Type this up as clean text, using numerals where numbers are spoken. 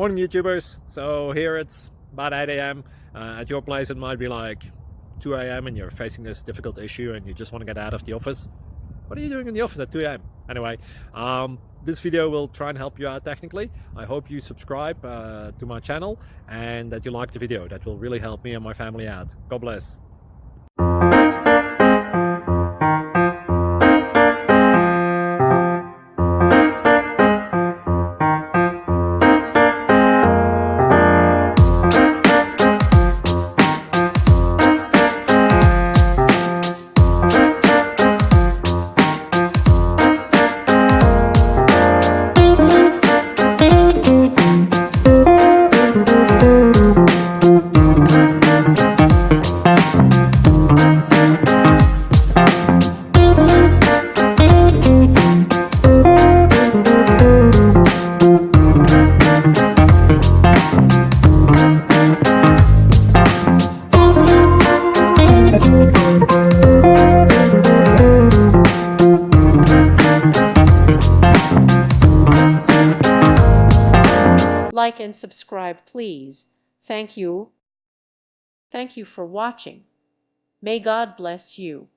Morning YouTubers. So here it's about 8 a.m. At your place it might be like 2 a.m. and you're facing this difficult issue and you just want to get out of the office. What are you doing in the office at 2 a.m.? Anyway, this video will try and help you out technically. I hope you subscribe to my channel and that you like the video. That will really help me and my family out. God bless. Like and subscribe, please. Thank you. Thank you for watching. May God bless you.